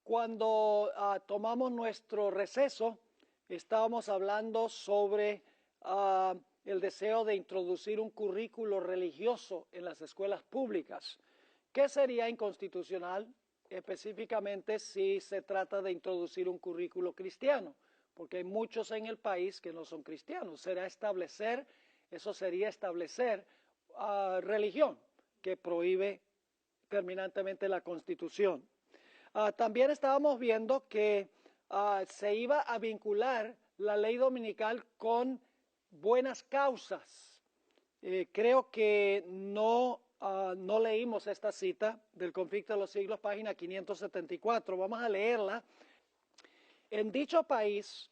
Cuando tomamos nuestro receso, estábamos hablando sobre el deseo de introducir un currículo religioso en las escuelas públicas, que sería inconstitucional, específicamente si se trata de introducir un currículo cristiano, porque hay muchos en el país que no son cristianos. Eso sería establecer religión, que prohíbe terminantemente la Constitución. También estábamos viendo que se iba a vincular la ley dominical con buenas causas. Creo que no leímos esta cita del Conflicto de los Siglos, página 574. Vamos a leerla. En dicho país,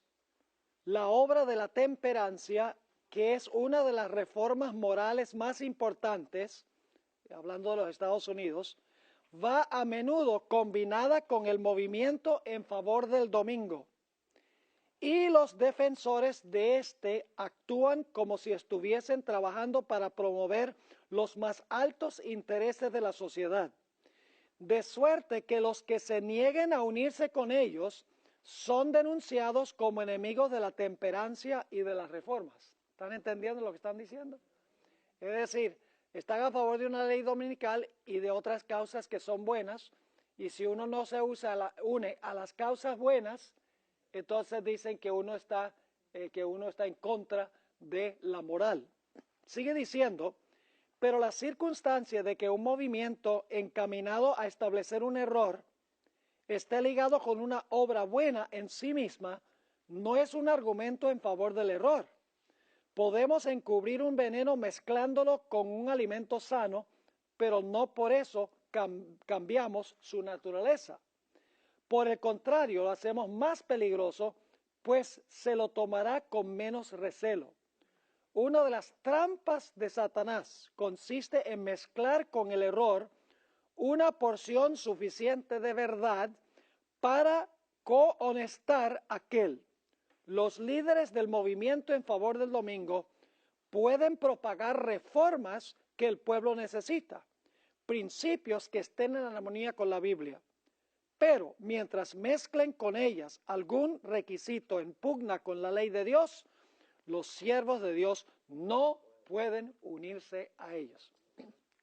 la obra de la temperancia, que es una de las reformas morales más importantes, hablando de los Estados Unidos, va a menudo combinada con el movimiento en favor del domingo, y los defensores de este actúan como si estuviesen trabajando para promover los más altos intereses de la sociedad, de suerte que los que se nieguen a unirse con ellos son denunciados como enemigos de la temperancia y de las reformas. ¿Están entendiendo lo que están diciendo? Es decir, están a favor de una ley dominical y de otras causas que son buenas, y si uno no se une a las causas buenas, entonces dicen que uno está en contra de la moral. Sigue diciendo, pero la circunstancia de que un movimiento encaminado a establecer un error esté ligado con una obra buena en sí misma, no es un argumento en favor del error. Podemos encubrir un veneno mezclándolo con un alimento sano, pero no por eso cambiamos su naturaleza. Por el contrario, lo hacemos más peligroso, pues se lo tomará con menos recelo. Una de las trampas de Satanás consiste en mezclar con el error una porción suficiente de verdad para cohonestar aquel. Los líderes del movimiento en favor del domingo pueden propagar reformas que el pueblo necesita, principios que estén en armonía con la Biblia. Pero mientras mezclen con ellas algún requisito en pugna con la ley de Dios, los siervos de Dios no pueden unirse a ellos.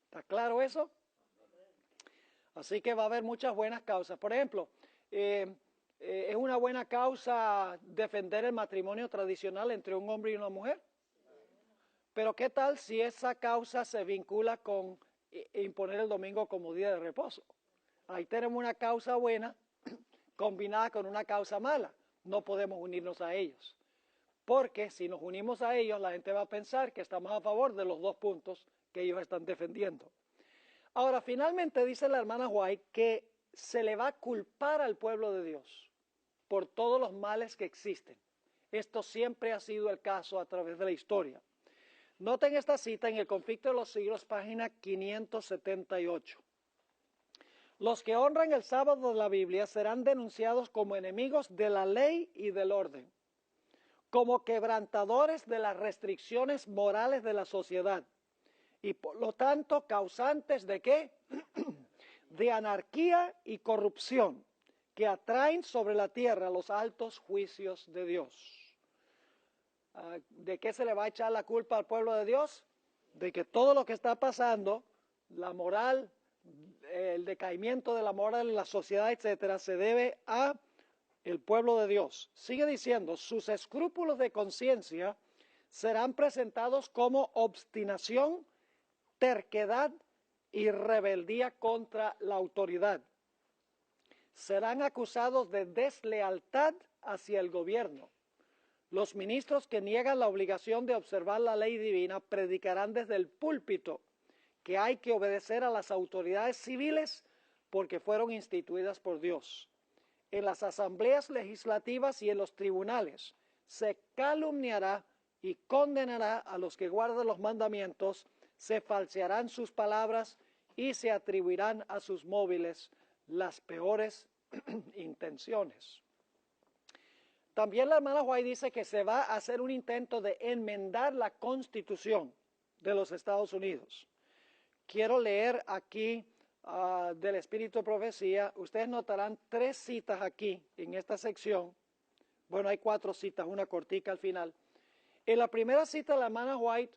¿Está claro eso? Así que va a haber muchas buenas causas. Por ejemplo, ¿es una buena causa defender el matrimonio tradicional entre un hombre y una mujer? Pero ¿qué tal si esa causa se vincula con imponer el domingo como día de reposo? Ahí tenemos una causa buena combinada con una causa mala. No podemos unirnos a ellos, porque si nos unimos a ellos, la gente va a pensar que estamos a favor de los dos puntos que ellos están defendiendo. Ahora, finalmente dice la hermana White que se le va a culpar al pueblo de Dios por todos los males que existen. Esto siempre ha sido el caso a través de la historia. Noten esta cita en el Conflicto de los Siglos, página 578. Los que honran el sábado de la Biblia serán denunciados como enemigos de la ley y del orden, como quebrantadores de las restricciones morales de la sociedad, y por lo tanto causantes ¿de qué? De anarquía y corrupción, que atraen sobre la tierra los altos juicios de Dios. ¿De qué se le va a echar la culpa al pueblo de Dios? De que todo lo que está pasando, la moral, el decaimiento de la moral en la sociedad, etcétera, se debe a el pueblo de Dios. Sigue diciendo, sus escrúpulos de conciencia serán presentados como obstinación, terquedad y rebeldía contra la autoridad. Serán acusados de deslealtad hacia el gobierno. Los ministros que niegan la obligación de observar la ley divina predicarán desde el púlpito que hay que obedecer a las autoridades civiles porque fueron instituidas por Dios. En las asambleas legislativas y en los tribunales se calumniará y condenará a los que guardan los mandamientos, se falsearán sus palabras y se atribuirán a sus móviles las peores intenciones. También la hermana White dice que se va a hacer un intento de enmendar la Constitución de los Estados Unidos. Quiero leer aquí del Espíritu de Profecía. Ustedes notarán 3 citas aquí en esta sección. Bueno, hay 4 citas, una cortica al final. En la primera cita, la hermana White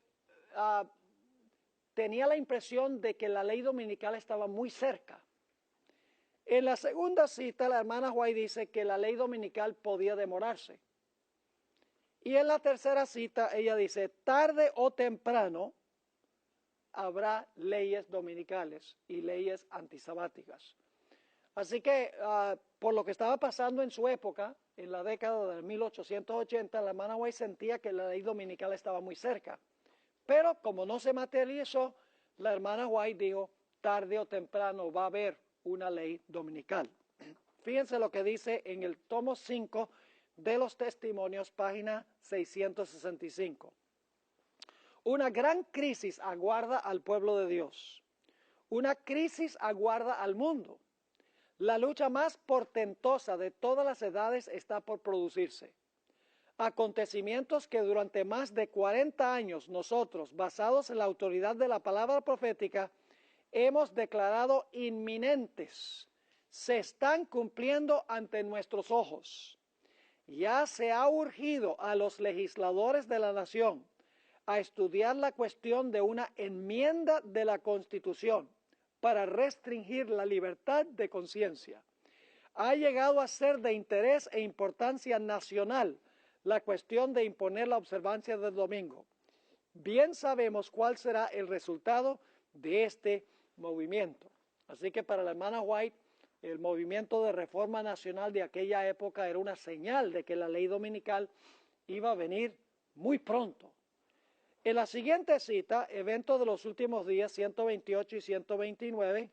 tenía la impresión de que la ley dominical estaba muy cerca. En la segunda cita, la hermana White dice que la ley dominical podía demorarse. Y en la tercera cita, ella dice, tarde o temprano habrá leyes dominicales y leyes antisabáticas. Así que, por lo que estaba pasando en su época, en la década de 1880, la hermana White sentía que la ley dominical estaba muy cerca. Pero como no se materializó, la hermana White dijo, tarde o temprano va a haber una ley dominical. Fíjense lo que dice en el tomo 5 de los Testimonios, página 665. Una gran crisis aguarda al pueblo de Dios. Una crisis aguarda al mundo. La lucha más portentosa de todas las edades está por producirse. Acontecimientos que durante más de 40 años nosotros, basados en la autoridad de la palabra profética, hemos declarado inminentes, se están cumpliendo ante nuestros ojos. Ya se ha urgido a los legisladores de la nación a estudiar la cuestión de una enmienda de la Constitución para restringir la libertad de conciencia. Ha llegado a ser de interés e importancia nacional la cuestión de imponer la observancia del domingo. Bien sabemos cuál será el resultado de este movimiento. Así que para la hermana White, el movimiento de reforma nacional de aquella época era una señal de que la ley dominical iba a venir muy pronto. En la siguiente cita, Eventos de los Últimos Días, 128 y 129,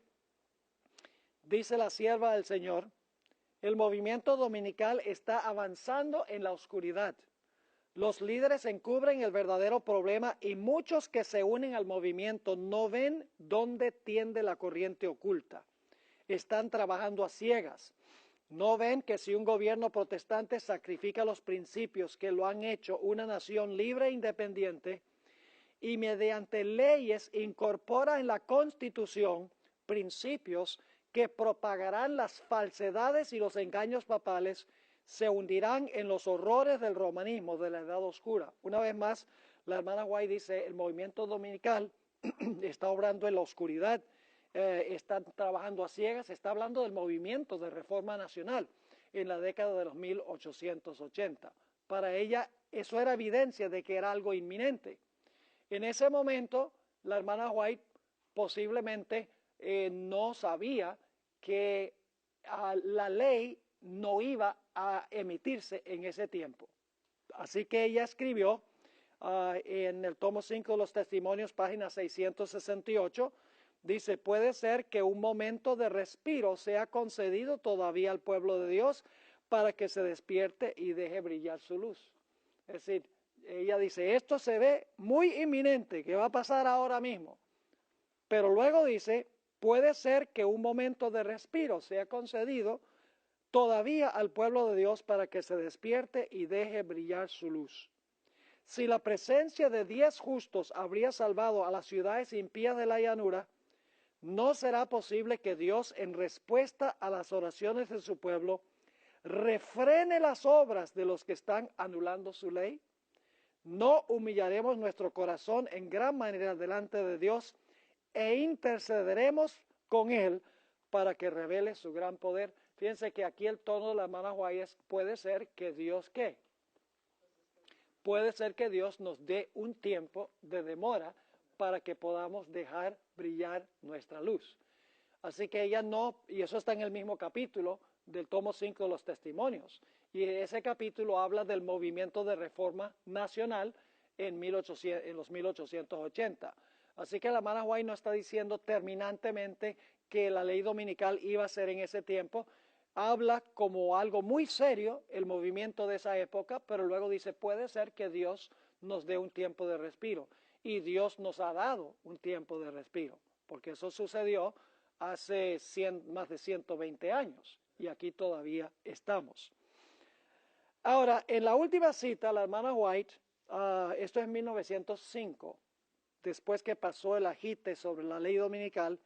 dice la sierva del Señor, el movimiento dominical está avanzando en la oscuridad. Los líderes encubren el verdadero problema y muchos que se unen al movimiento no ven dónde tiende la corriente oculta. Están trabajando a ciegas. No ven que si un gobierno protestante sacrifica los principios que lo han hecho una nación libre e independiente y mediante leyes incorpora en la Constitución principios que propagarán las falsedades y los engaños papales, se hundirán en los horrores del romanismo de la Edad Oscura. Una vez más, la hermana White dice, el movimiento dominical está obrando en la oscuridad, está trabajando a ciegas, está hablando del movimiento de reforma nacional en la década de los 1880. Para ella, eso era evidencia de que era algo inminente. En ese momento, la hermana White posiblemente no sabía que la ley no iba a emitirse en ese tiempo. Así que ella escribió en el tomo 5 de los Testimonios, página 668, dice, puede ser que un momento de respiro sea concedido todavía al pueblo de Dios para que se despierte y deje brillar su luz. Es decir, ella dice, esto se ve muy inminente, que va a pasar ahora mismo. Pero luego dice, puede ser que un momento de respiro sea concedido todavía al pueblo de Dios para que se despierte y deje brillar su luz. Si la presencia de 10 justos habría salvado a las ciudades impías de la llanura, ¿no será posible que Dios, en respuesta a las oraciones de su pueblo, refrene las obras de los que están anulando su ley? ¿No humillaremos nuestro corazón en gran manera delante de Dios e intercederemos con Él para que revele su gran poder? Fíjense que aquí el tono de la hermana White puede ser que Dios, ¿qué? Puede ser que Dios nos dé un tiempo de demora para que podamos dejar brillar nuestra luz. Así que ella no, y eso está en el mismo capítulo del tomo 5 de los Testimonios, y ese capítulo habla del movimiento de reforma nacional en los 1880. Así que la hermana White no está diciendo terminantemente que la ley dominical iba a ser en ese tiempo. habla como algo muy serio el movimiento de esa época, pero luego dice, puede ser que Dios nos dé un tiempo de respiro. Y Dios nos ha dado un tiempo de respiro, porque eso sucedió hace más de 120 años y aquí todavía estamos. Ahora, en la última cita, la hermana White, esto es en 1905, después que pasó el agite sobre la ley dominical,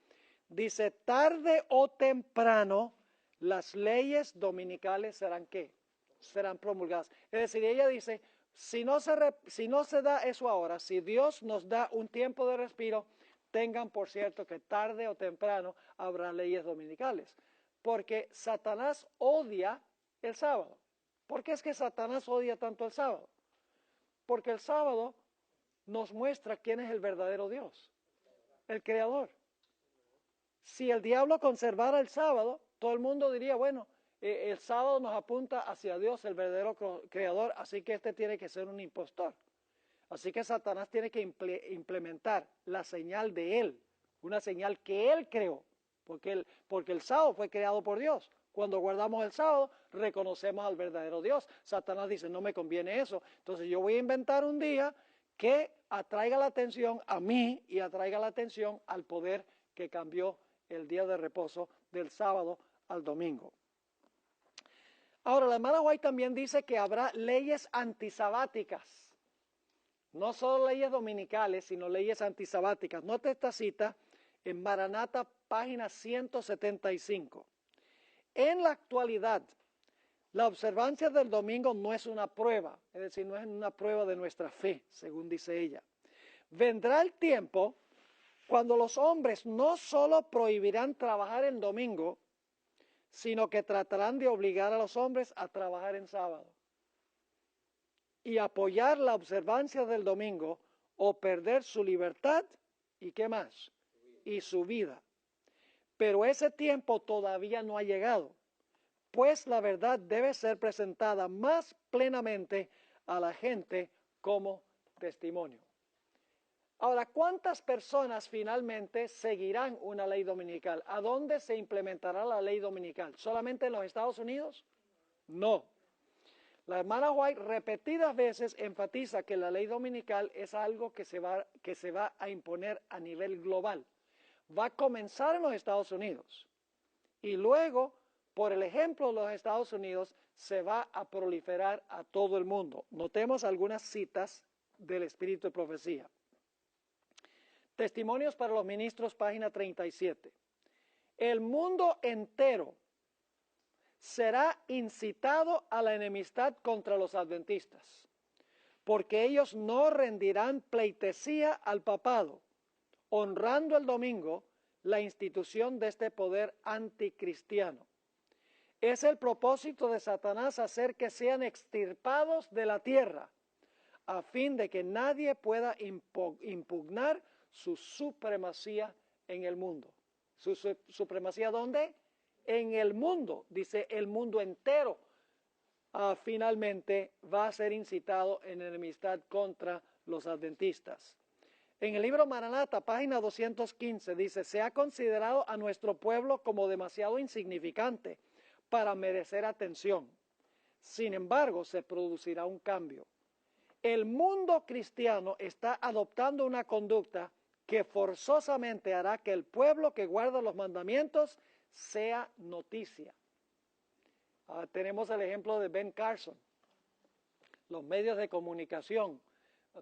dice, tarde o temprano, las leyes dominicales serán ¿qué? Serán promulgadas. Es decir, ella dice, si no se da eso ahora, si Dios nos da un tiempo de respiro, tengan por cierto que tarde o temprano habrá leyes dominicales. Porque Satanás odia el sábado. ¿Por qué es que Satanás odia tanto el sábado? Porque el sábado nos muestra quién es el verdadero Dios, el Creador. Si el diablo conservara el sábado, todo el mundo diría, bueno, el sábado nos apunta hacia Dios, el verdadero Creador, así que este tiene que ser un impostor. Así que Satanás tiene que implementar la señal de Él, una señal que Él creó, porque el sábado fue creado por Dios. Cuando guardamos el sábado, reconocemos al verdadero Dios. Satanás dice, no me conviene eso. Entonces yo voy a inventar un día que atraiga la atención a mí y atraiga la atención al poder que cambió el día de reposo del sábado al domingo. Ahora, la hermana White también dice que habrá leyes antisabáticas. No solo leyes dominicales, sino leyes antisabáticas. Note esta cita en Maranata, página 175. En la actualidad, la observancia del domingo no es una prueba, es decir, no es una prueba de nuestra fe, según dice ella. Vendrá el tiempo cuando los hombres no solo prohibirán trabajar en domingo, sino que tratarán de obligar a los hombres a trabajar en sábado y apoyar la observancia del domingo o perder su libertad y ¿qué más? Y su vida. Pero ese tiempo todavía no ha llegado, pues la verdad debe ser presentada más plenamente a la gente como testimonio. Ahora, ¿cuántas personas finalmente seguirán una ley dominical? ¿A dónde se implementará la ley dominical? ¿Solamente en los Estados Unidos? No. La hermana White repetidas veces enfatiza que la ley dominical es algo que se va a imponer a nivel global. Va a comenzar en los Estados Unidos y luego, por el ejemplo de los Estados Unidos, se va a proliferar a todo el mundo. Notemos algunas citas del Espíritu de Profecía. Testimonios para los ministros, página 37. El mundo entero será incitado a la enemistad contra los adventistas, porque ellos no rendirán pleitesía al papado, honrando el domingo, la institución de este poder anticristiano. Es el propósito de Satanás hacer que sean extirpados de la tierra, a fin de que nadie pueda impugnar su supremacía en el mundo. ¿Su supremacía dónde? En el mundo, dice el mundo entero. Finalmente va a ser incitado en enemistad contra los adventistas. En el libro Maranata, página 215, dice, se ha considerado a nuestro pueblo como demasiado insignificante para merecer atención. Sin embargo, se producirá un cambio. El mundo cristiano está adoptando una conducta que forzosamente hará que el pueblo que guarda los mandamientos sea noticia. Tenemos el ejemplo de Ben Carson. Los medios de comunicación,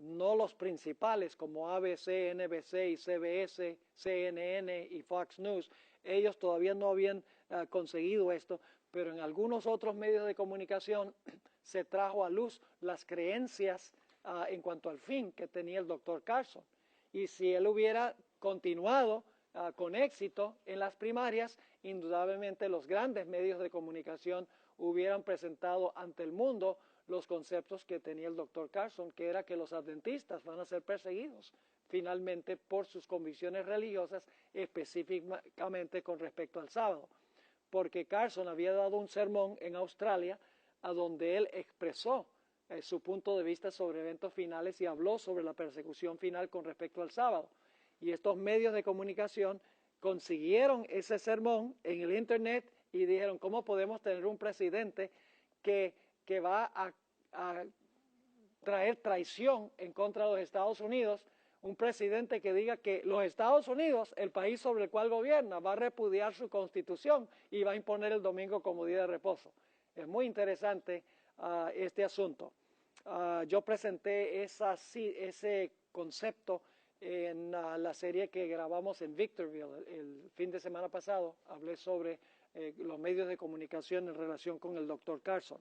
no los principales como ABC, NBC y CBS, CNN y Fox News, ellos todavía no habían conseguido esto, pero en algunos otros medios de comunicación se trajo a luz las creencias en cuanto al fin que tenía el doctor Carson. Y si él hubiera continuado con éxito en las primarias, indudablemente los grandes medios de comunicación hubieran presentado ante el mundo los conceptos que tenía el doctor Carson, que era que los adventistas van a ser perseguidos finalmente por sus convicciones religiosas, específicamente con respecto al sábado. Porque Carson había dado un sermón en Australia a donde él expresó su punto de vista sobre eventos finales y habló sobre la persecución final con respecto al sábado. Y estos medios de comunicación consiguieron ese sermón en el internet y dijeron, ¿cómo podemos tener un presidente que va a traer traición en contra de los Estados Unidos? Un presidente que diga que los Estados Unidos, el país sobre el cual gobierna, va a repudiar su constitución y va a imponer el domingo como día de reposo. Es muy interesante este asunto. Yo presenté ese concepto en la serie que grabamos en Victorville el fin de semana pasado. Hablé sobre los medios de comunicación en relación con el Dr. Carson.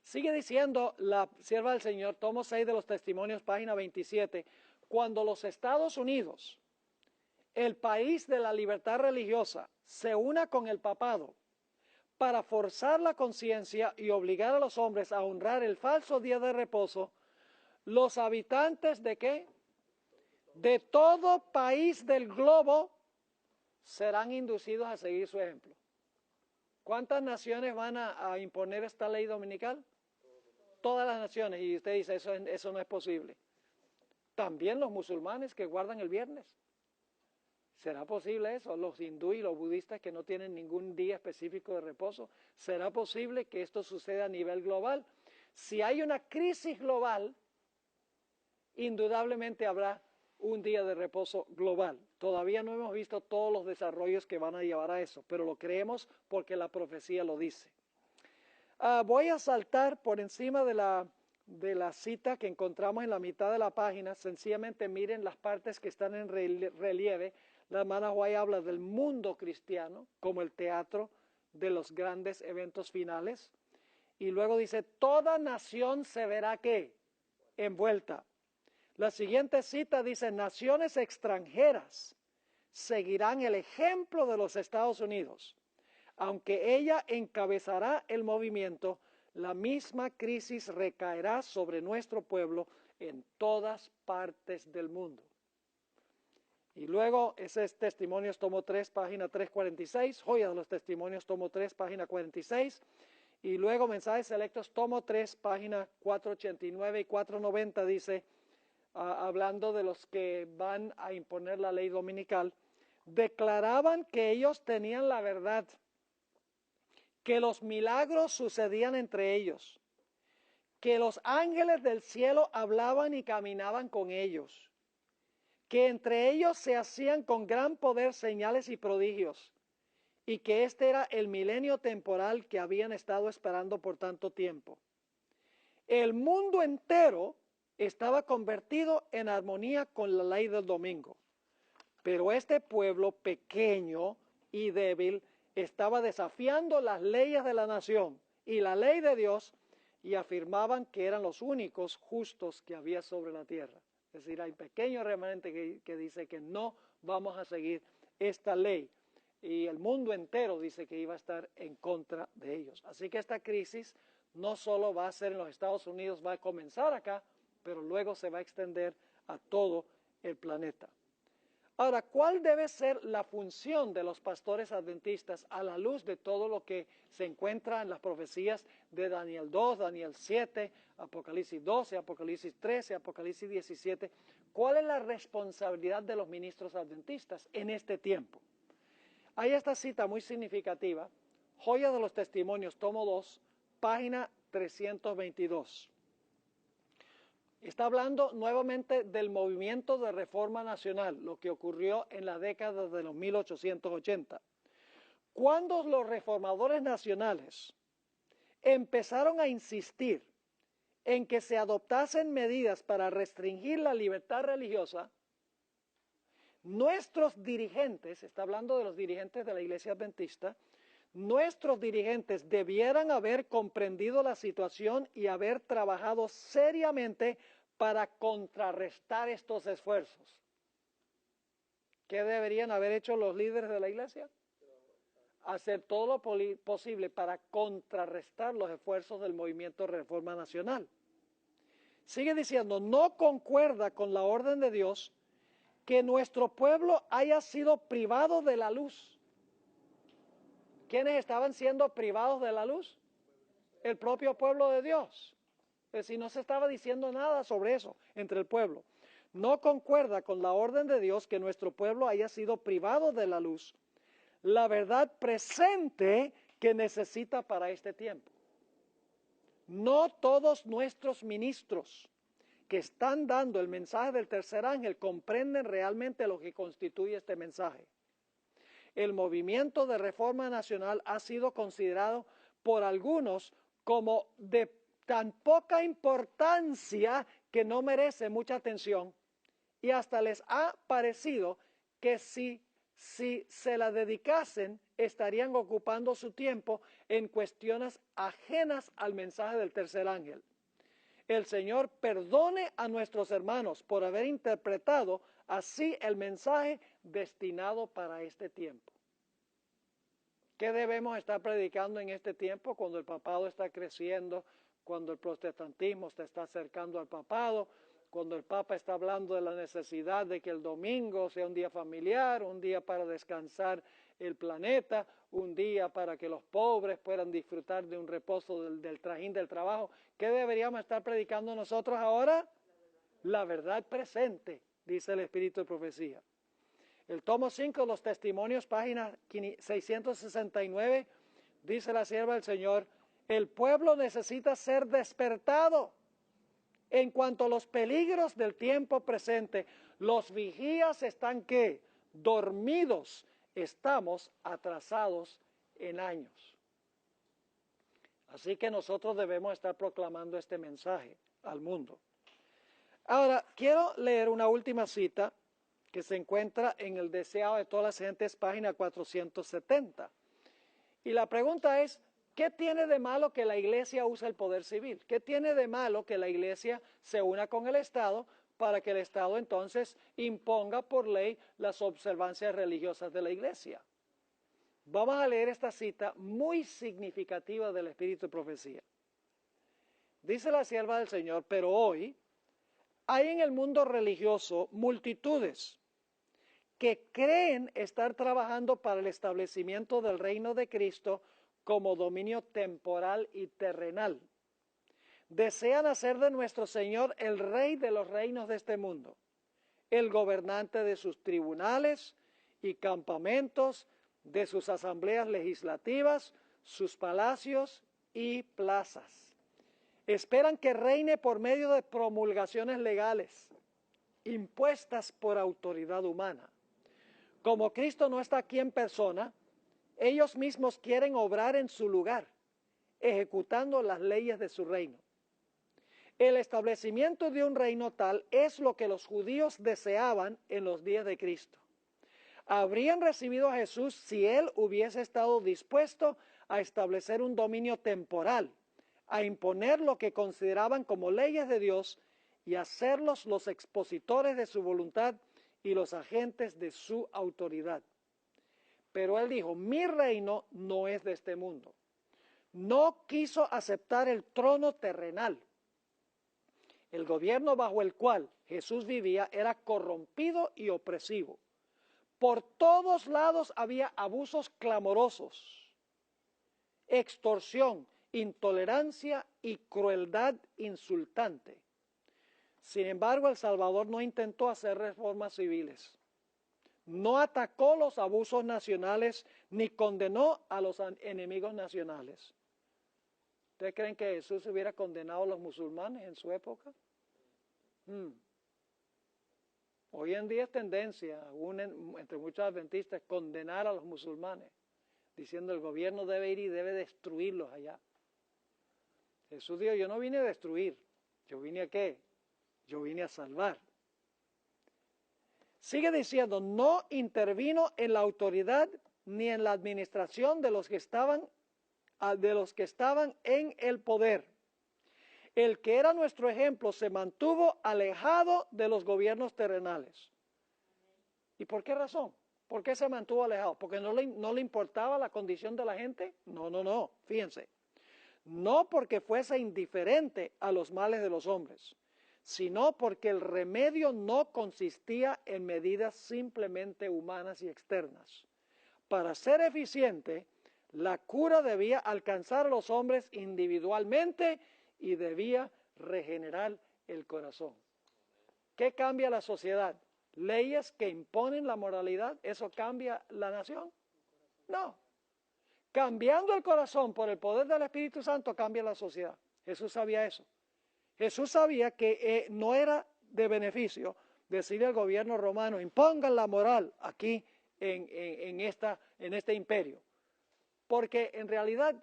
Sigue diciendo la sierva del Señor, tomo 6 de los testimonios, página 27, cuando los Estados Unidos, el país de la libertad religiosa, se una con el papado para forzar la conciencia y obligar a los hombres a honrar el falso día de reposo, los habitantes ¿de qué? De todo país del globo serán inducidos a seguir su ejemplo. ¿Cuántas naciones van a imponer esta ley dominical? Todas las naciones. Y usted dice, eso no es posible. También los musulmanes que guardan el viernes. ¿Será posible eso? Los hindúes y los budistas que no tienen ningún día específico de reposo. ¿Será posible que esto suceda a nivel global? Si hay una crisis global, indudablemente habrá un día de reposo global. Todavía no hemos visto todos los desarrollos que van a llevar a eso, pero lo creemos porque la profecía lo dice. Voy a saltar por encima de la cita que encontramos en la mitad de la página. Sencillamente miren las partes que están en relieve. La hermana White habla del mundo cristiano como el teatro de los grandes eventos finales. Y luego dice, toda nación se verá ¿qué? Envuelta. La siguiente cita dice, naciones extranjeras seguirán el ejemplo de los Estados Unidos. Aunque ella encabezará el movimiento, la misma crisis recaerá sobre nuestro pueblo en todas partes del mundo. Y luego, ese es Testimonios, tomo 3, página 346, Joya de los Testimonios, tomo 3, página 46, y luego Mensajes Selectos, tomo 3, página 489 y 490, dice, hablando de los que van a imponer la ley dominical, declaraban que ellos tenían la verdad, que los milagros sucedían entre ellos, que los ángeles del cielo hablaban y caminaban con ellos, que entre ellos se hacían con gran poder señales y prodigios, y que este era el milenio temporal que habían estado esperando por tanto tiempo. El mundo entero estaba convertido en armonía con la ley del domingo, pero este pueblo pequeño y débil estaba desafiando las leyes de la nación y la ley de Dios y afirmaban que eran los únicos justos que había sobre la tierra. Es decir, hay pequeño remanente que dice que no vamos a seguir esta ley y el mundo entero dice que iba a estar en contra de ellos. Así que esta crisis no solo va a ser en los Estados Unidos, va a comenzar acá, pero luego se va a extender a todo el planeta. Ahora, ¿cuál debe ser la función de los pastores adventistas a la luz de todo lo que se encuentra en las profecías de Daniel 2, Daniel 7, Apocalipsis 12, Apocalipsis 13, Apocalipsis 17? ¿Cuál es la responsabilidad de los ministros adventistas en este tiempo? Hay esta cita muy significativa, Joya de los Testimonios, tomo 2, página 322. Está hablando nuevamente del movimiento de reforma nacional, lo que ocurrió en la década de los 1880. Cuando los reformadores nacionales empezaron a insistir en que se adoptasen medidas para restringir la libertad religiosa, nuestros dirigentes, está hablando de los dirigentes de la Iglesia Adventista, nuestros dirigentes debieran haber comprendido la situación y haber trabajado seriamente para contrarrestar estos esfuerzos. ¿Qué deberían haber hecho los líderes de la iglesia? Hacer todo lo posible para contrarrestar los esfuerzos del movimiento de Reforma Nacional. Sigue diciendo, no concuerda con la orden de Dios que nuestro pueblo haya sido privado de la luz. ¿Quiénes estaban siendo privados de la luz? El propio pueblo de Dios. Es decir, no se estaba diciendo nada sobre eso entre el pueblo. No concuerda con la orden de Dios que nuestro pueblo haya sido privado de la luz, la verdad presente que necesita para este tiempo. No todos nuestros ministros que están dando el mensaje del tercer ángel comprenden realmente lo que constituye este mensaje. El movimiento de reforma nacional ha sido considerado por algunos como de tan poca importancia que no merece mucha atención, y hasta les ha parecido que si se la dedicasen estarían ocupando su tiempo en cuestiones ajenas al mensaje del tercer ángel. El Señor perdone a nuestros hermanos por haber interpretado así el mensaje destinado para este tiempo. ¿Qué debemos estar predicando en este tiempo cuando el papado está creciendo, cuando el protestantismo se está acercando al papado, cuando el Papa está hablando de la necesidad de que el domingo sea un día familiar, un día para descansar el planeta, un día para que los pobres puedan disfrutar de un reposo del trajín del trabajo? ¿Qué deberíamos estar predicando nosotros ahora? La verdad presente, dice el Espíritu de Profecía. El tomo 5, los testimonios, página 669, dice la sierva del Señor: el pueblo necesita ser despertado en cuanto a los peligros del tiempo presente. Los vigías están, ¿qué? Dormidos. Estamos atrasados en años. Así que nosotros debemos estar proclamando este mensaje al mundo. Ahora, quiero leer una última cita que se encuentra en el Deseado de todas las gentes, página 470. Y la pregunta es: ¿qué tiene de malo que la iglesia use el poder civil? ¿Qué tiene de malo que la iglesia se una con el Estado para que el Estado entonces imponga por ley las observancias religiosas de la iglesia? Vamos a leer esta cita muy significativa del Espíritu de Profecía. Dice la sierva del Señor: pero hoy hay en el mundo religioso multitudes que creen estar trabajando para el establecimiento del reino de Cristo como dominio temporal y terrenal. Desean hacer de nuestro Señor el rey de los reinos de este mundo, el gobernante de sus tribunales y campamentos, de sus asambleas legislativas, sus palacios y plazas. Esperan que reine por medio de promulgaciones legales, impuestas por autoridad humana. Como Cristo no está aquí en persona, ellos mismos quieren obrar en su lugar, ejecutando las leyes de su reino. El establecimiento de un reino tal es lo que los judíos deseaban en los días de Cristo. Habrían recibido a Jesús si Él hubiese estado dispuesto a establecer un dominio temporal, a imponer lo que consideraban como leyes de Dios y hacerlos los expositores de su voluntad y los agentes de su autoridad. Pero Él dijo: mi reino no es de este mundo. No quiso aceptar el trono terrenal. El gobierno bajo el cual Jesús vivía era corrompido y opresivo. Por todos lados había abusos clamorosos, extorsión, intolerancia y crueldad insultante. Sin embargo, el Salvador no intentó hacer reformas civiles. No atacó los abusos nacionales ni condenó a los enemigos nacionales. ¿Ustedes creen que Jesús hubiera condenado a los musulmanes en su época? Hoy en día es tendencia, entre muchos adventistas, condenar a los musulmanes, diciendo el gobierno debe ir y debe destruirlos allá. Jesús dijo: yo no vine a destruir, yo vine a ¿qué? Yo vine a salvar. Sigue diciendo: no intervino en la autoridad ni en la administración de los que estaban en el poder. El que era nuestro ejemplo se mantuvo alejado de los gobiernos terrenales. ¿Y por qué razón? ¿Por qué se mantuvo alejado? ¿Porque no le importaba la condición de la gente? No, fíjense. No porque fuese indiferente a los males de los hombres, sino porque el remedio no consistía en medidas simplemente humanas y externas. Para ser eficiente, la cura debía alcanzar a los hombres individualmente y debía regenerar el corazón. ¿Qué cambia la sociedad? ¿Leyes que imponen la moralidad? ¿Eso cambia la nación? No. Cambiando el corazón por el poder del Espíritu Santo cambia la sociedad. Jesús sabía eso. Jesús sabía que no era de beneficio decirle al gobierno romano, impongan la moral aquí en este imperio. Porque en realidad,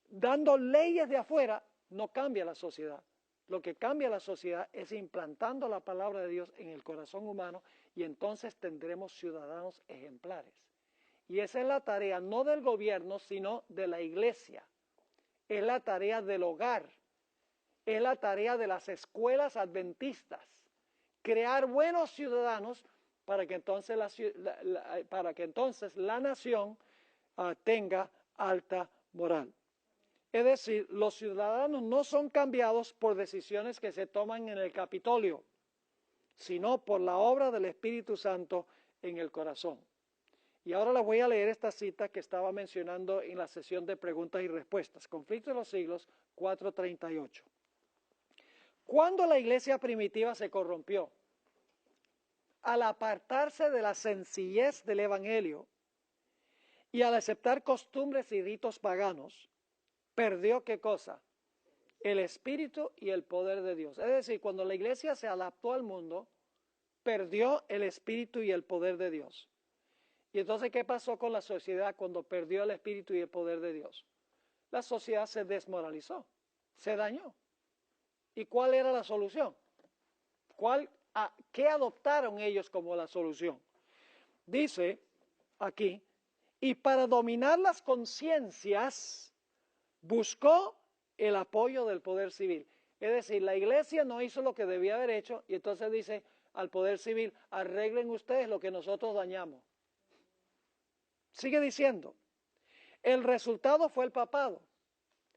dando leyes de afuera, no cambia la sociedad. Lo que cambia la sociedad es implantando la palabra de Dios en el corazón humano y entonces tendremos ciudadanos ejemplares. Y esa es la tarea no del gobierno, sino de la iglesia. Es la tarea del hogar. Es la tarea de las escuelas adventistas. Crear buenos ciudadanos para que entonces la nación tenga alta moral. Es decir, los ciudadanos no son cambiados por decisiones que se toman en el Capitolio, sino por la obra del Espíritu Santo en el corazón. Y ahora les voy a leer esta cita que estaba mencionando en la sesión de preguntas y respuestas. Conflicto de los siglos 4:38. Cuando la iglesia primitiva se corrompió, al apartarse de la sencillez del evangelio y al aceptar costumbres y ritos paganos, perdió ¿qué cosa? El espíritu y el poder de Dios. Es decir, cuando la iglesia se adaptó al mundo, perdió el espíritu y el poder de Dios. Y entonces, ¿qué pasó con la sociedad cuando perdió el espíritu y el poder de Dios? La sociedad se desmoralizó, se dañó. ¿Y cuál era la solución? ¿Qué adoptaron ellos como la solución? Dice aquí, y para dominar las conciencias, buscó el apoyo del poder civil. Es decir, la iglesia no hizo lo que debía haber hecho y entonces dice al poder civil, arreglen ustedes lo que nosotros dañamos. Sigue diciendo, el resultado fue el papado.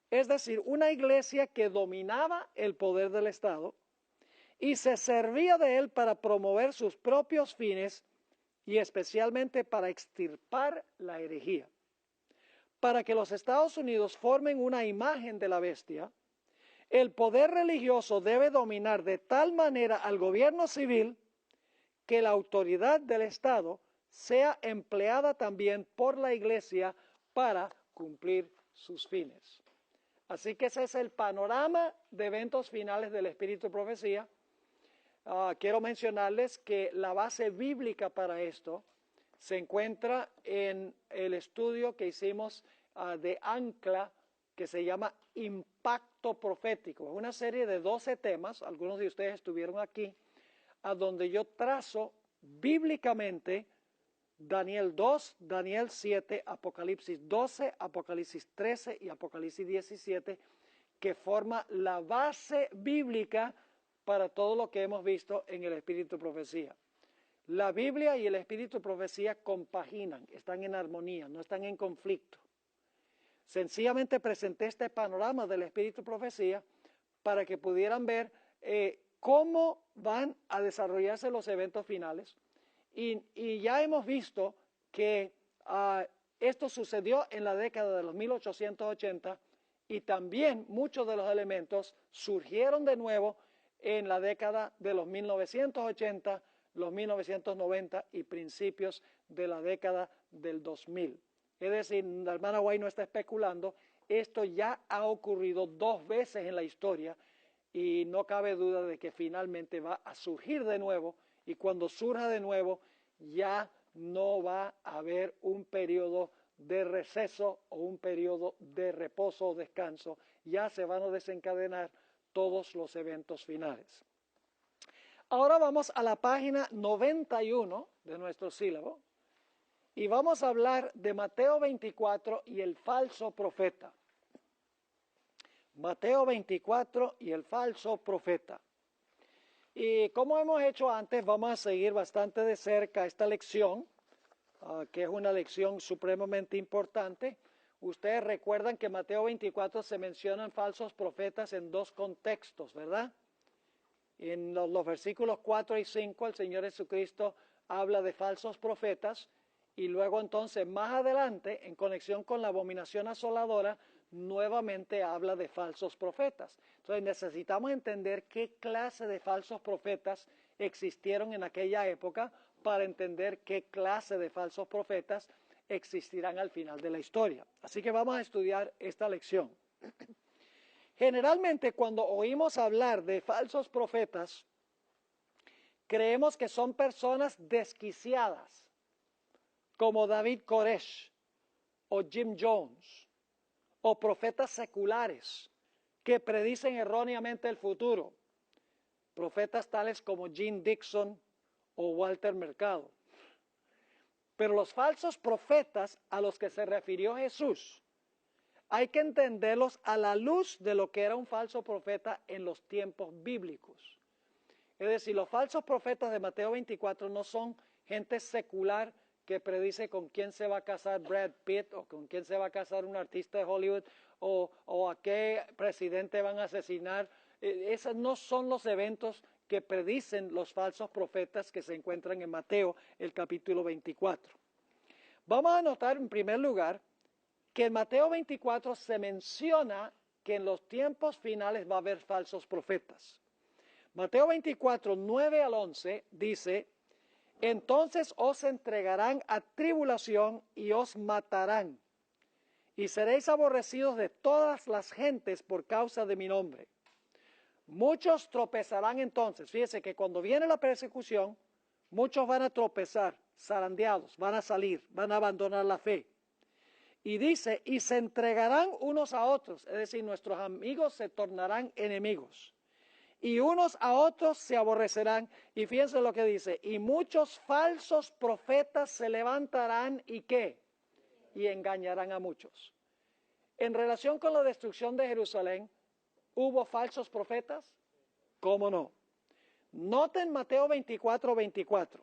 Es decir, una iglesia que dominaba el poder del Estado y se servía de él para promover sus propios fines y especialmente para extirpar la herejía. Para que los Estados Unidos formen una imagen de la bestia, el poder religioso debe dominar de tal manera al gobierno civil que la autoridad del Estado sea empleada también por la iglesia para cumplir sus fines. Así que ese es el panorama de eventos finales del Espíritu de Profecía. Quiero mencionarles que la base bíblica para esto se encuentra en el estudio que hicimos de Ancla, que se llama Impacto Profético. Es una serie de 12 temas, algunos de ustedes estuvieron aquí, a donde yo trazo bíblicamente Daniel 2, Daniel 7, Apocalipsis 12, Apocalipsis 13 y Apocalipsis 17, que forma la base bíblica para todo lo que hemos visto en el Espíritu de Profecía. La Biblia y el Espíritu de Profecía compaginan, están en armonía, no están en conflicto. Sencillamente presenté este panorama del Espíritu de Profecía para que pudieran ver cómo van a desarrollarse los eventos finales. Y ya hemos visto que esto sucedió en la década de los 1880 y también muchos de los elementos surgieron de nuevo en la década de los 1980, los 1990 y principios de la década del 2000. Es decir, la hermana White no está especulando, esto ya ha ocurrido 2 veces en la historia y no cabe duda de que finalmente va a surgir de nuevo y cuando surja de nuevo ya no va a haber un periodo de receso o un periodo de reposo o descanso, ya se van a desencadenar todos los eventos finales. Ahora vamos a la página 91 de nuestro sílabo y vamos a hablar de Mateo 24 y el falso profeta. Mateo 24 y el falso profeta. Y como hemos hecho antes, vamos a seguir bastante de cerca esta lección, que es una lección supremamente importante. Ustedes recuerdan que en Mateo 24 se mencionan falsos profetas en 2 contextos, ¿verdad? En los versículos 4 y 5 el Señor Jesucristo habla de falsos profetas y luego entonces más adelante, en conexión con la abominación asoladora, nuevamente habla de falsos profetas. Entonces necesitamos entender qué clase de falsos profetas existieron en aquella época para entender qué clase de falsos profetas existirán al final de la historia. Así que vamos a estudiar esta lección. Generalmente cuando oímos hablar de falsos profetas, creemos que son personas desquiciadas, como David Koresh o Jim Jones, o profetas seculares que predicen erróneamente el futuro, profetas tales como Jim Dixon o Walter Mercado. Pero los falsos profetas a los que se refirió Jesús, hay que entenderlos a la luz de lo que era un falso profeta en los tiempos bíblicos. Es decir, los falsos profetas de Mateo 24 no son gente secular que predice con quién se va a casar Brad Pitt o con quién se va a casar un artista de Hollywood o a qué presidente van a asesinar. Esos no son los eventos que predicen los falsos profetas que se encuentran en Mateo, el capítulo 24. Vamos a notar en primer lugar que en Mateo 24 se menciona que en los tiempos finales va a haber falsos profetas. Mateo 24, 9 al 11 dice: entonces os entregarán a tribulación y os matarán, y seréis aborrecidos de todas las gentes por causa de mi nombre. Muchos tropezarán entonces. Fíjese que cuando viene la persecución, muchos van a tropezar, zarandeados, van a salir, van a abandonar la fe. Y dice, y se entregarán unos a otros, es decir, nuestros amigos se tornarán enemigos. Y unos a otros se aborrecerán. Y fíjense lo que dice, y muchos falsos profetas se levantarán, ¿y qué? Y engañarán a muchos. En relación con la destrucción de Jerusalén, ¿hubo falsos profetas? ¿Cómo no? Noten Mateo 24, 24.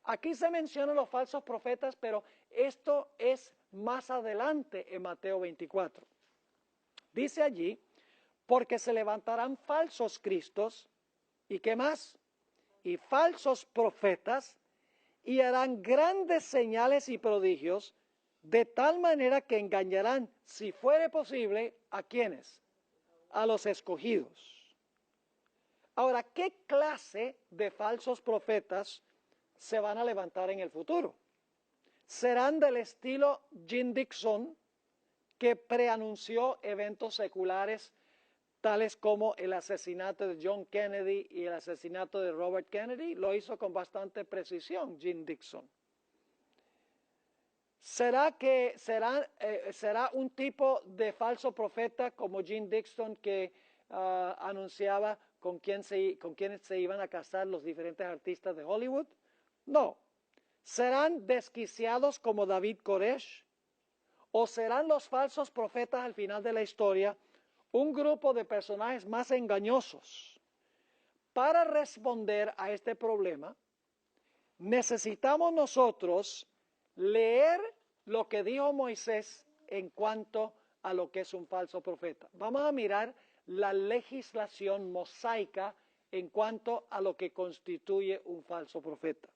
Aquí se mencionan los falsos profetas, pero esto es más adelante en Mateo 24. Dice allí, porque se levantarán falsos cristos, ¿y qué más? Y falsos profetas, y harán grandes señales y prodigios, de tal manera que engañarán, si fuere posible, ¿a quiénes? A los escogidos. Ahora, ¿qué clase de falsos profetas se van a levantar en el futuro? Serán del estilo Jim Dixon, que preanunció eventos seculares tales como el asesinato de John Kennedy y el asesinato de Robert Kennedy. Lo hizo con bastante precisión Jim Dixon. ¿Será un tipo de falso profeta como Jim Dixon que anunciaba con quiénes se iban a casar los diferentes artistas de Hollywood? No. ¿Serán desquiciados como David Koresh? ¿O serán los falsos profetas al final de la historia un grupo de personajes más engañosos? Para responder a este problema, necesitamos nosotros leer lo que dijo Moisés en cuanto a lo que es un falso profeta. Vamos a mirar la legislación mosaica en cuanto a lo que constituye un falso profeta.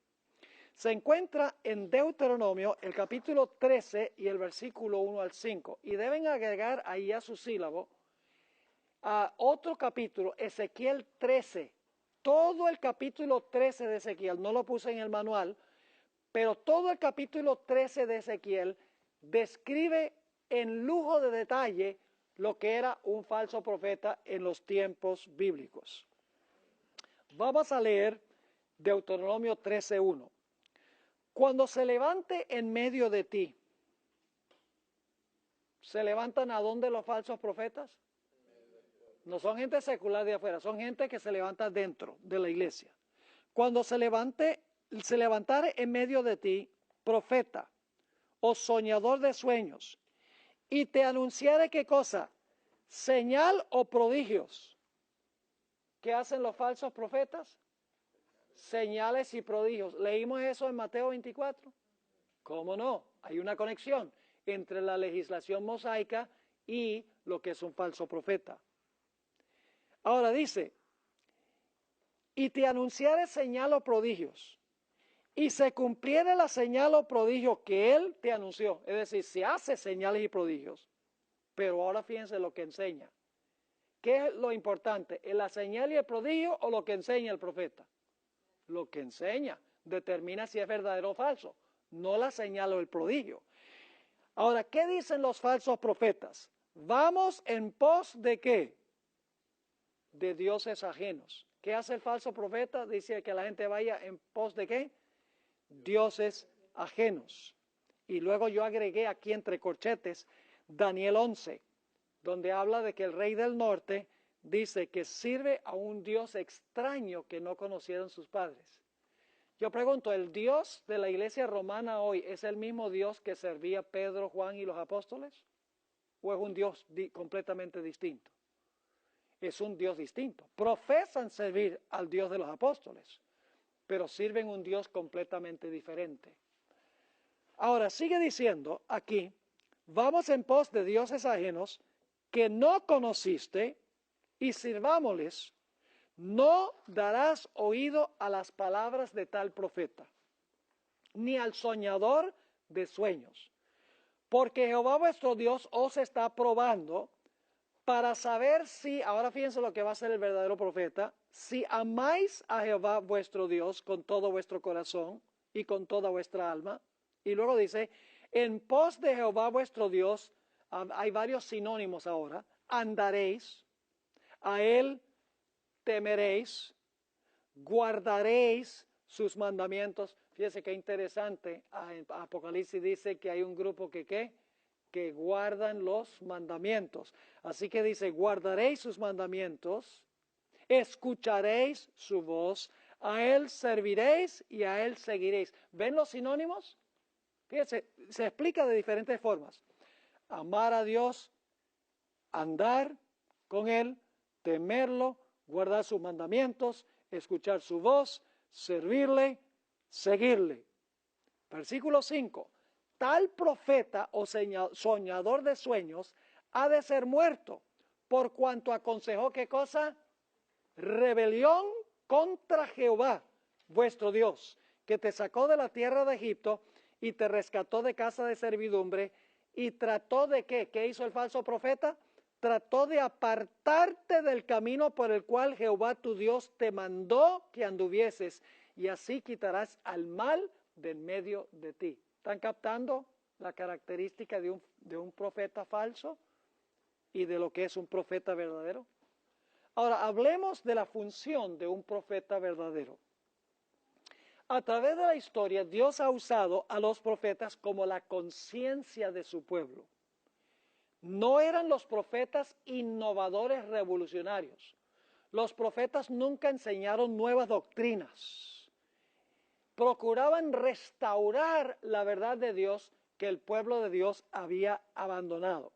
Se encuentra en Deuteronomio, el capítulo 13 y el versículo 1 al 5. Y deben agregar ahí a su sílabo a otro capítulo, Ezequiel 13. Todo el capítulo 13 de Ezequiel, no lo puse en el manual, pero todo el capítulo 13 de Ezequiel describe en lujo de detalle lo que era un falso profeta en los tiempos bíblicos. Vamos a leer Deuteronomio 13:1. Cuando se levante en medio de ti, ¿se levantan a dónde los falsos profetas? No son gente secular de afuera, son gente que se levanta dentro de la iglesia. Cuando se levantare en medio de ti, profeta o soñador de sueños, y te anunciare ¿qué cosa? Señal o prodigios. ¿Qué hacen los falsos profetas? Señales y prodigios. ¿Leímos eso en Mateo 24? ¿Cómo no? Hay una conexión entre la legislación mosaica y lo que es un falso profeta. Ahora dice, y te anunciare señal o prodigios, y se cumpliere la señal o prodigio que él te anunció. Es decir, se hace señales y prodigios. Pero ahora fíjense lo que enseña. ¿Qué es lo importante? ¿La señal y el prodigio o lo que enseña el profeta? Lo que enseña determina si es verdadero o falso, no la señal o el prodigio. Ahora, ¿qué dicen los falsos profetas? Vamos en pos de ¿qué? De dioses ajenos. ¿Qué hace el falso profeta? Dice que la gente vaya en pos de ¿qué? Dioses ajenos. Y luego yo agregué aquí entre corchetes Daniel 11, donde habla de que el rey del norte dice que sirve a un Dios extraño que no conocieron sus padres. Yo pregunto, ¿el Dios de la iglesia romana hoy es el mismo Dios que servía Pedro, Juan y los apóstoles? ¿O es un Dios completamente distinto? Es un Dios distinto. Profesan servir al Dios de los apóstoles, pero sirven un Dios completamente diferente. Ahora, sigue diciendo aquí, vamos en pos de dioses ajenos que no conociste y sirvámosles. No darás oído a las palabras de tal profeta, ni al soñador de sueños, porque Jehová vuestro Dios os está probando para saber si, ahora fíjense lo que va a hacer el verdadero profeta, si amáis a Jehová vuestro Dios con todo vuestro corazón y con toda vuestra alma. Y luego dice, en pos de Jehová vuestro Dios, hay varios sinónimos ahora, andaréis, a él temeréis, guardaréis sus mandamientos. Fíjense qué interesante, Apocalipsis dice que hay un grupo que guardan los mandamientos. Así que dice, guardaréis sus mandamientos, escucharéis su voz, a él serviréis y a él seguiréis. ¿Ven los sinónimos? Fíjense, se explica de diferentes formas. Amar a Dios, andar con él, temerlo, guardar sus mandamientos, escuchar su voz, servirle, seguirle. Versículo 5. Tal profeta o soñador de sueños ha de ser muerto, por cuanto aconsejó ¿qué cosa? Rebelión contra Jehová, vuestro Dios, que te sacó de la tierra de Egipto y te rescató de casa de servidumbre, y trató de ¿qué? ¿Qué hizo el falso profeta? Trató de apartarte del camino por el cual Jehová tu Dios te mandó que anduvieses, y así quitarás al mal de en medio de ti. ¿Están captando la característica de un profeta falso y de lo que es un profeta verdadero? Ahora, hablemos de la función de un profeta verdadero. A través de la historia, Dios ha usado a los profetas como la conciencia de su pueblo. No eran los profetas innovadores revolucionarios. Los profetas nunca enseñaron nuevas doctrinas. Procuraban restaurar la verdad de Dios que el pueblo de Dios había abandonado.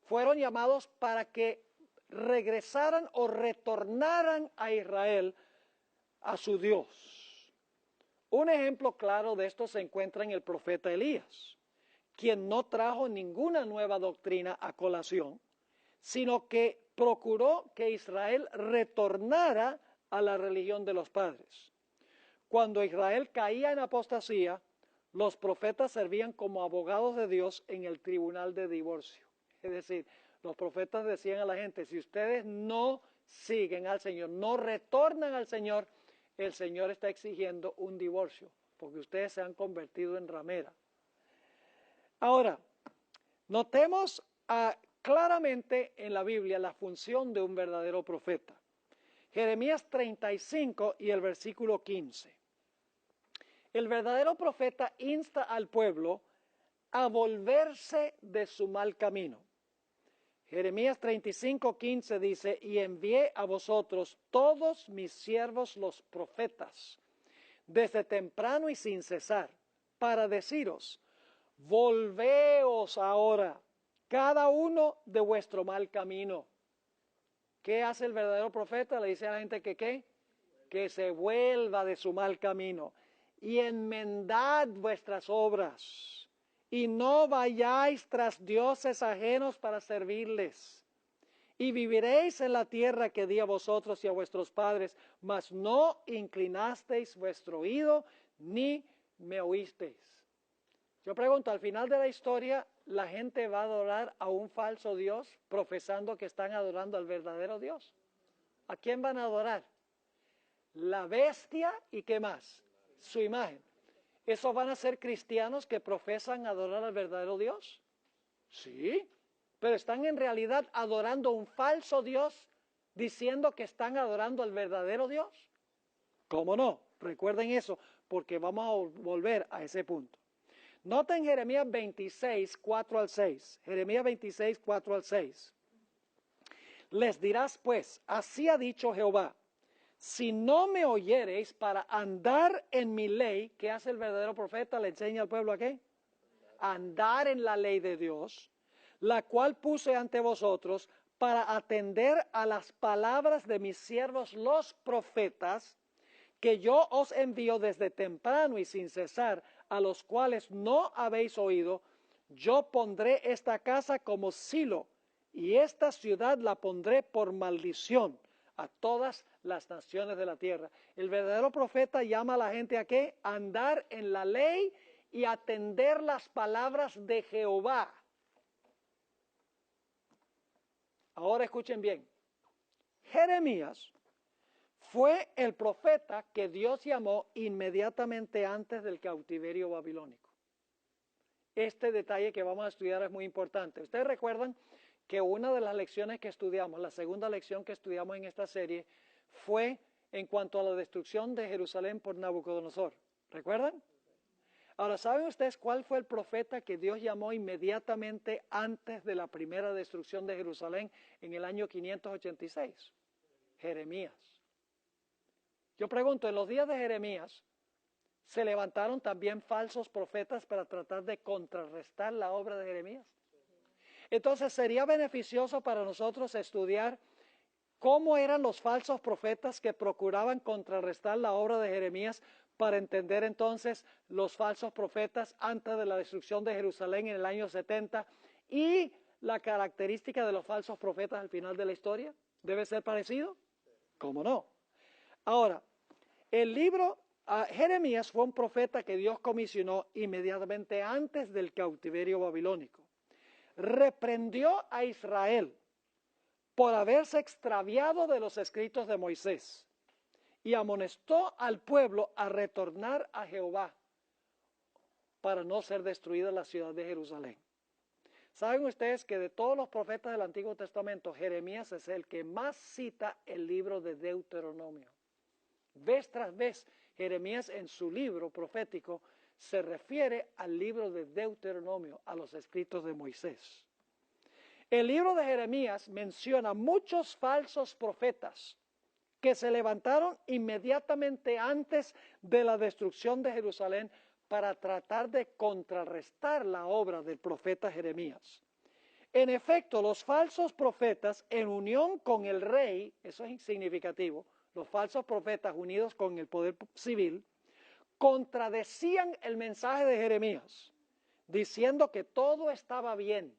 Fueron llamados para que regresaran o retornaran a Israel a su Dios. Un ejemplo claro de esto se encuentra en el profeta Elías, quien no trajo ninguna nueva doctrina a colación, sino que procuró que Israel retornara a la religión de los padres. Cuando Israel caía en apostasía, los profetas servían como abogados de Dios en el tribunal de divorcio. Es decir, los profetas decían a la gente, si ustedes no siguen al Señor, no retornan al Señor, el Señor está exigiendo un divorcio, porque ustedes se han convertido en ramera. Ahora, notemos claramente en la Biblia la función de un verdadero profeta. Jeremías 35 y el versículo 15. El verdadero profeta insta al pueblo a volverse de su mal camino. Jeremías 35, 15 dice, y envié a vosotros todos mis siervos los profetas, desde temprano y sin cesar, para deciros, volveos ahora, cada uno de vuestro mal camino. ¿Qué hace el verdadero profeta? Le dice a la gente que ¿qué? Que se vuelva de su mal camino y enmendad vuestras obras. Y no vayáis tras dioses ajenos para servirles. Y viviréis en la tierra que di a vosotros y a vuestros padres, mas no inclinasteis vuestro oído, ni me oísteis. Yo pregunto, al final de la historia, ¿la gente va a adorar a un falso Dios, profesando que están adorando al verdadero Dios? ¿A quién van a adorar? La bestia y ¿qué más? Su imagen. ¿Esos van a ser cristianos que profesan adorar al verdadero Dios? Sí, pero están en realidad adorando un falso Dios, diciendo que están adorando al verdadero Dios. ¿Cómo no? Recuerden eso, porque vamos a volver a ese punto. Noten Jeremías 26, 4 al 6. Jeremías 26, 4 al 6. Les dirás pues, así ha dicho Jehová, si no me oyereis para andar en mi ley, ¿qué hace el verdadero profeta? ¿Le enseña al pueblo a qué? Andar en la ley de Dios, la cual puse ante vosotros para atender a las palabras de mis siervos los profetas, que yo os envío desde temprano y sin cesar, a los cuales no habéis oído, yo pondré esta casa como Silo, y esta ciudad la pondré por maldición a todas las naciones de la tierra. El verdadero profeta llama a la gente a ¿qué? Andar en la ley y atender las palabras de Jehová. Ahora escuchen bien. Jeremías fue el profeta que Dios llamó inmediatamente antes del cautiverio babilónico. Este detalle que vamos a estudiar es muy importante. Ustedes recuerdan que una de las lecciones que estudiamos, la segunda lección que estudiamos en esta serie, fue en cuanto a la destrucción de Jerusalén por Nabucodonosor. ¿Recuerdan? Ahora, ¿saben ustedes cuál fue el profeta que Dios llamó inmediatamente antes de la primera destrucción de Jerusalén en el año 586? Jeremías. Yo pregunto, en los días de Jeremías, ¿se levantaron también falsos profetas para tratar de contrarrestar la obra de Jeremías? Entonces, sería beneficioso para nosotros estudiar cómo eran los falsos profetas que procuraban contrarrestar la obra de Jeremías para entender entonces los falsos profetas antes de la destrucción de Jerusalén en el año 70 y la característica de los falsos profetas al final de la historia. ¿Debe ser parecido? ¿Cómo no? Ahora, el libro Jeremías fue un profeta que Dios comisionó inmediatamente antes del cautiverio babilónico. Reprendió a Israel por haberse extraviado de los escritos de Moisés y amonestó al pueblo a retornar a Jehová para no ser destruida la ciudad de Jerusalén. ¿Saben ustedes que de todos los profetas del Antiguo Testamento, Jeremías es el que más cita el libro de Deuteronomio? Vez tras vez, Jeremías en su libro profético se refiere al libro de Deuteronomio, a los escritos de Moisés. El libro de Jeremías menciona muchos falsos profetas que se levantaron inmediatamente antes de la destrucción de Jerusalén para tratar de contrarrestar la obra del profeta Jeremías. En efecto, los falsos profetas en unión con el rey, eso es significativo, los falsos profetas unidos con el poder civil, contradecían el mensaje de Jeremías, diciendo que todo estaba bien,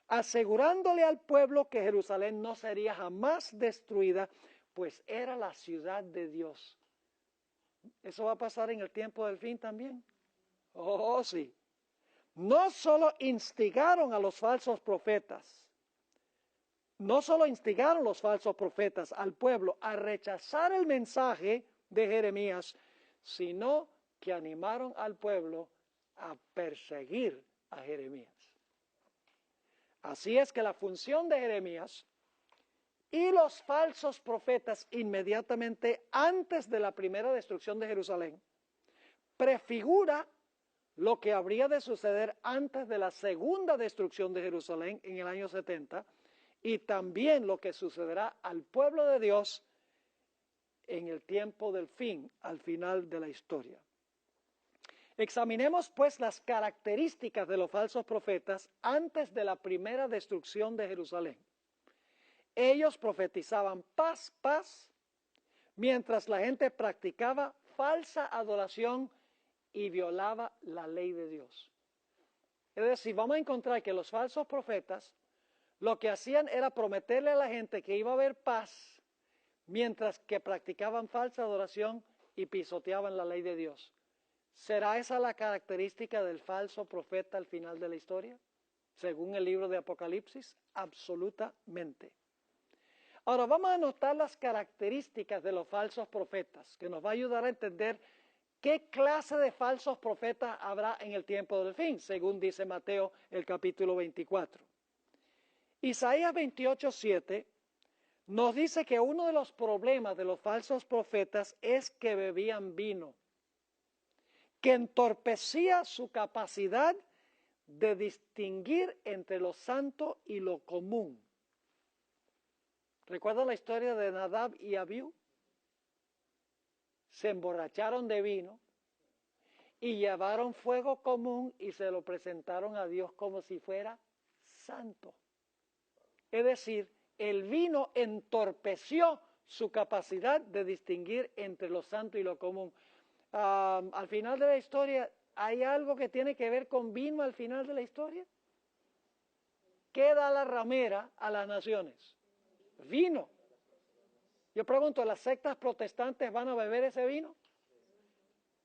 asegurándole al pueblo que Jerusalén no sería jamás destruida, pues era la ciudad de Dios. ¿Eso va a pasar en el tiempo del fin también? Oh, sí. No solo instigaron a los falsos profetas, al pueblo a rechazar el mensaje de Jeremías, sino que animaron al pueblo a perseguir a Jeremías. Así es que la función de Jeremías y los falsos profetas inmediatamente antes de la primera destrucción de Jerusalén prefigura lo que habría de suceder antes de la segunda destrucción de Jerusalén en el año 70 y también lo que sucederá al pueblo de Dios en el tiempo del fin, al final de la historia. Examinemos pues las características de los falsos profetas antes de la primera destrucción de Jerusalén. Ellos profetizaban paz, paz, mientras la gente practicaba falsa adoración y violaba la ley de Dios. Es decir, vamos a encontrar que los falsos profetas lo que hacían era prometerle a la gente que iba a haber paz, mientras que practicaban falsa adoración y pisoteaban la ley de Dios. ¿Será esa la característica del falso profeta al final de la historia? Según el libro de Apocalipsis, absolutamente. Ahora vamos a notar las características de los falsos profetas, que nos va a ayudar a entender ¿qué clase de falsos profetas habrá en el tiempo del fin? Según dice Mateo, el capítulo 24. Isaías 28:7 nos dice que uno de los problemas de los falsos profetas es que bebían vino, que entorpecía su capacidad de distinguir entre lo santo y lo común. ¿Recuerdan la historia de Nadab y Abiú? Se emborracharon de vino y llevaron fuego común y se lo presentaron a Dios como si fuera santo. Es decir, el vino entorpeció su capacidad de distinguir entre lo santo y lo común. Al final de la historia, ¿hay algo que tiene que ver con vino al final de la historia? ¿Qué da la ramera a las naciones? Vino. Yo pregunto, ¿las sectas protestantes van a beber ese vino?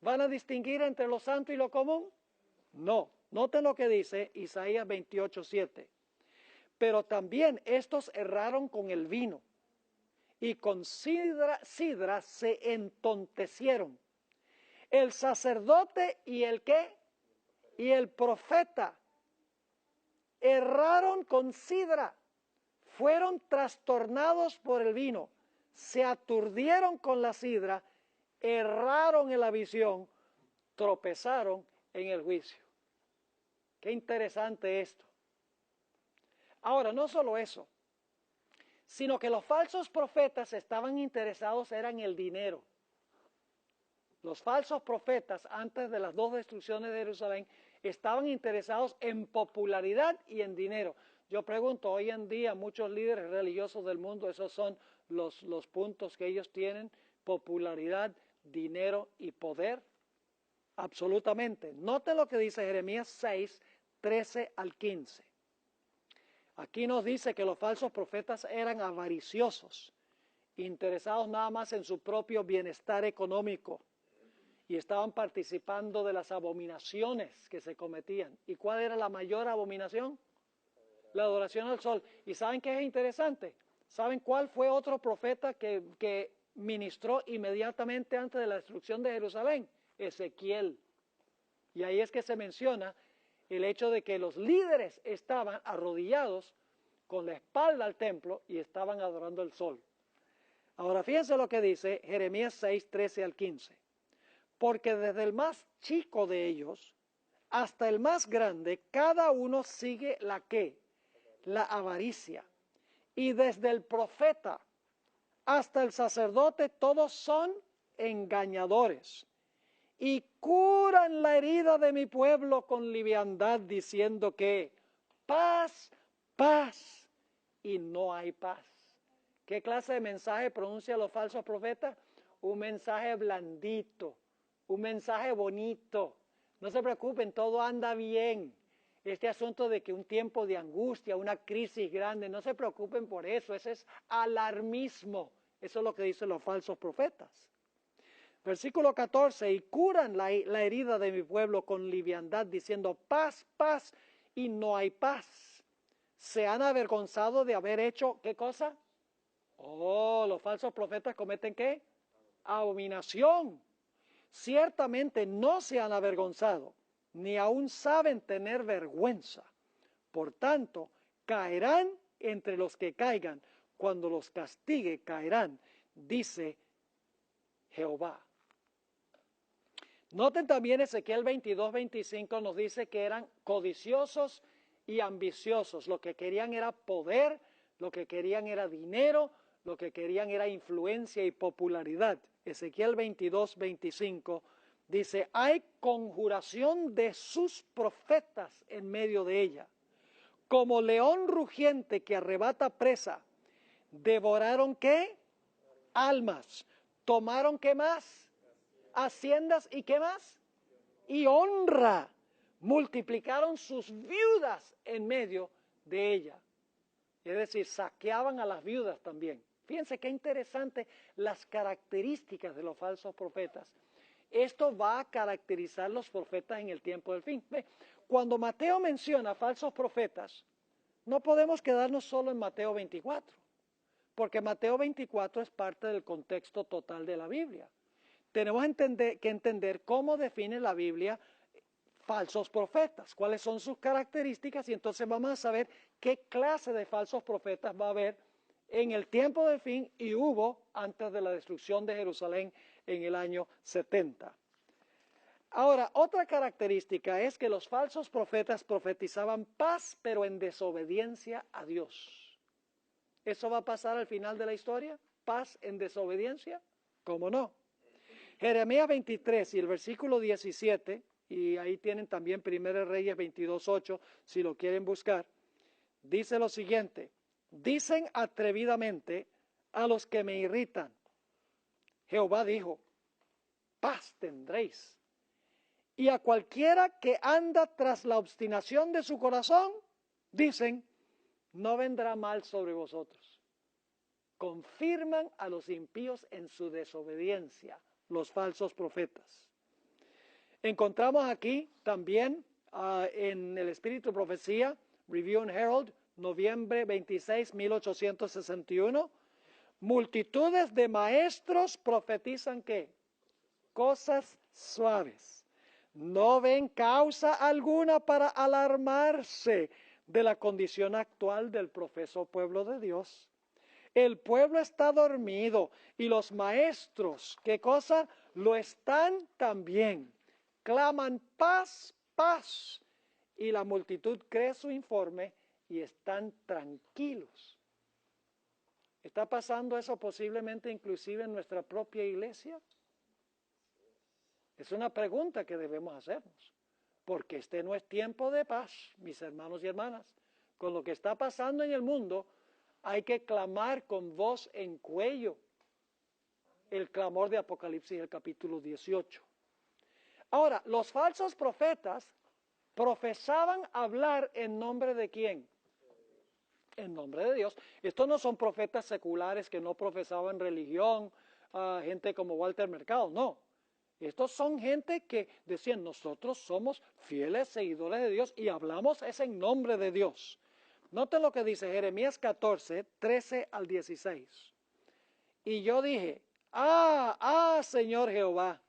¿Van a distinguir entre lo santo y lo común? No. Noten lo que dice Isaías 28:7. Pero también estos erraron con el vino y con sidra se entontecieron. El sacerdote y el ¿qué? Y el profeta erraron con sidra, fueron trastornados por el vino, se aturdieron con la sidra, erraron en la visión, tropezaron en el juicio. Qué interesante esto. Ahora, no solo eso, sino que los falsos profetas estaban interesados en el dinero. Los falsos profetas, antes de las dos destrucciones de Jerusalén, estaban interesados en popularidad y en dinero. Yo pregunto, hoy en día muchos líderes religiosos del mundo, esos son los puntos que ellos tienen: popularidad, dinero y poder. Absolutamente. Noten lo que dice Jeremías 6, 13 al 15. Aquí nos dice que los falsos profetas eran avariciosos, interesados nada más en su propio bienestar económico, y estaban participando de las abominaciones que se cometían. ¿Y cuál era la mayor abominación? La adoración al sol. ¿Y saben qué es interesante? ¿Saben cuál fue otro profeta que ministró inmediatamente antes de la destrucción de Jerusalén? Ezequiel. Y ahí es que se menciona el hecho de que los líderes estaban arrodillados con la espalda al templo y estaban adorando el sol. Ahora fíjense lo que dice Jeremías 6, 13 al 15. Porque desde el más chico de ellos hasta el más grande, cada uno sigue la ¿qué? La avaricia. Y desde el profeta hasta el sacerdote, todos son engañadores. Y curan la herida de mi pueblo con liviandad, diciendo que paz, paz, y no hay paz. ¿Qué clase de mensaje pronuncian los falsos profetas? Un mensaje blandito, un mensaje bonito. No se preocupen, todo anda bien. Este asunto de que un tiempo de angustia, una crisis grande, no se preocupen por eso, ese es alarmismo. Eso es lo que dicen los falsos profetas. Versículo 14, y curan la herida de mi pueblo con liviandad, diciendo paz, paz, y no hay paz. Se han avergonzado de haber hecho, ¿qué cosa? Oh, los falsos profetas cometen ¿qué? Abominación. Ciertamente no se han avergonzado, ni aún saben tener vergüenza. Por tanto, caerán entre los que caigan, cuando los castigue caerán, dice Jehová. Noten también Ezequiel 22, 25 nos dice que eran codiciosos y ambiciosos. Lo que querían era poder, lo que querían era dinero, lo que querían era influencia y popularidad. Ezequiel 22, 25 dice, hay conjuración de sus profetas en medio de ella. Como león rugiente que arrebata presa, devoraron ¿qué? Almas. Tomaron ¿qué más? Haciendas y ¿qué más? Y honra. Multiplicaron sus viudas en medio de ella. Es decir, saqueaban a las viudas también. Fíjense qué interesante las características de los falsos profetas. Esto va a caracterizar los profetas en el tiempo del fin. Cuando Mateo menciona falsos profetas, no podemos quedarnos solo en Mateo 24, porque Mateo 24 es parte del contexto total de la Biblia. tenemos que entender cómo define la Biblia falsos profetas, cuáles son sus características, y entonces vamos a saber qué clase de falsos profetas va a haber en el tiempo del fin y hubo antes de la destrucción de Jerusalén en el año 70. Ahora, otra característica es que los falsos profetas profetizaban paz, pero en desobediencia a Dios. ¿Eso va a pasar al final de la historia? ¿Paz en desobediencia? ¿Cómo no? Jeremías 23 y el versículo 17, y ahí tienen también 1 Reyes 22:8, si lo quieren buscar, dice lo siguiente: dicen atrevidamente a los que me irritan, Jehová dijo, paz tendréis. Y a cualquiera que anda tras la obstinación de su corazón, dicen, no vendrá mal sobre vosotros. Confirman a los impíos en su desobediencia, los falsos profetas. Encontramos aquí también en el Espíritu de Profecía, Review and Herald, noviembre 26, 1861, multitudes de maestros profetizan ¿qué? Cosas suaves. No ven causa alguna para alarmarse de la condición actual del profeso pueblo de Dios. El pueblo está dormido y los maestros, ¿qué cosa? Lo están también. Claman paz, paz. Y la multitud cree su informe y están tranquilos. ¿Está pasando eso posiblemente inclusive en nuestra propia iglesia? Es una pregunta que debemos hacernos, porque este no es tiempo de paz, mis hermanos y hermanas. Con lo que está pasando en el mundo, hay que clamar con voz en cuello. El clamor de Apocalipsis, el capítulo 18. Ahora, los falsos profetas profesaban hablar en nombre de ¿quién? En nombre de Dios. Estos no son profetas seculares que no profesaban religión, gente como Walter Mercado, no. Estos son gente que decían, nosotros somos fieles seguidores de Dios y hablamos es en nombre de Dios. Noten lo que dice Jeremías 14, 13 al 16. Y yo dije, Señor Jehová,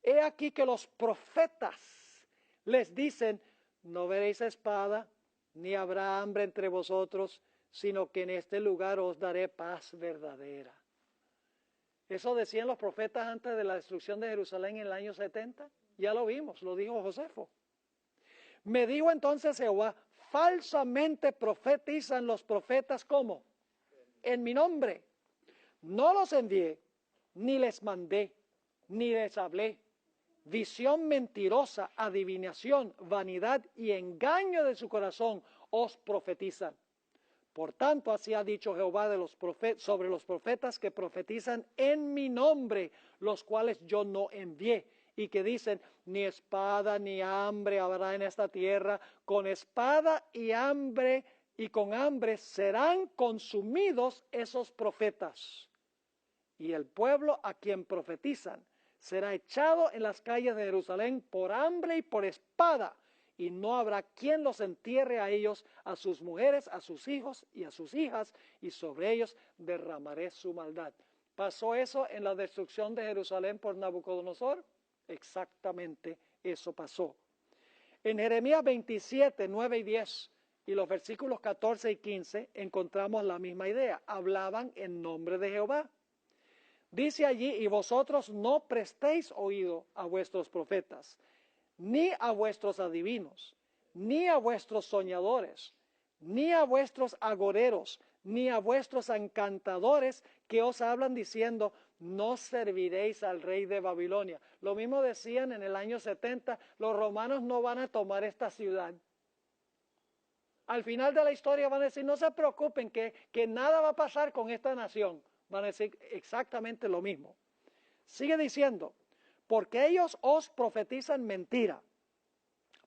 he aquí que los profetas les dicen, no veréis espada, ni habrá hambre entre vosotros, sino que en este lugar os daré paz verdadera. Eso decían los profetas antes de la destrucción de Jerusalén en el año 70. Ya lo vimos, lo dijo Josefo. Me dijo entonces Jehová, falsamente profetizan los profetas ¿cómo? En mi nombre. No los envié, ni les mandé, ni les hablé. Visión mentirosa, adivinación, vanidad y engaño de su corazón os profetizan. Por tanto, así ha dicho Jehová de los sobre los profetas que profetizan en mi nombre, los cuales yo no envié, y que dicen, ni espada ni hambre habrá en esta tierra, con espada y hambre y con hambre serán consumidos esos profetas. Y el pueblo a quien profetizan será echado en las calles de Jerusalén por hambre y por espada, y no habrá quien los entierre a ellos, a sus mujeres, a sus hijos y a sus hijas, y sobre ellos derramaré su maldad. ¿Pasó eso en la destrucción de Jerusalén por Nabucodonosor? Exactamente eso pasó. En Jeremías 27, 9 y 10, y los versículos 14 y 15, encontramos la misma idea. Hablaban en nombre de Jehová. Dice allí, y vosotros no prestéis oído a vuestros profetas, ni a vuestros adivinos, ni a vuestros soñadores, ni a vuestros agoreros, ni a vuestros encantadores que os hablan diciendo, no serviréis al rey de Babilonia. Lo mismo decían en el año 70, los romanos no van a tomar esta ciudad. Al final de la historia van a decir, no se preocupen que nada va a pasar con esta nación. Van a decir exactamente lo mismo. Sigue diciendo, porque ellos os profetizan mentira,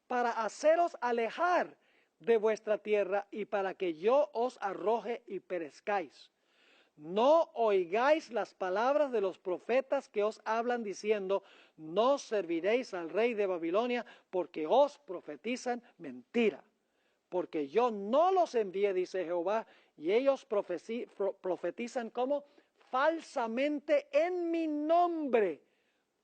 para haceros alejar de vuestra tierra y para que yo os arroje y perezcáis. No oigáis las palabras de los profetas que os hablan diciendo, no serviréis al rey de Babilonia, porque os profetizan mentira. Porque yo no los envié, dice Jehová, y ellos profetizan como falsamente en mi nombre,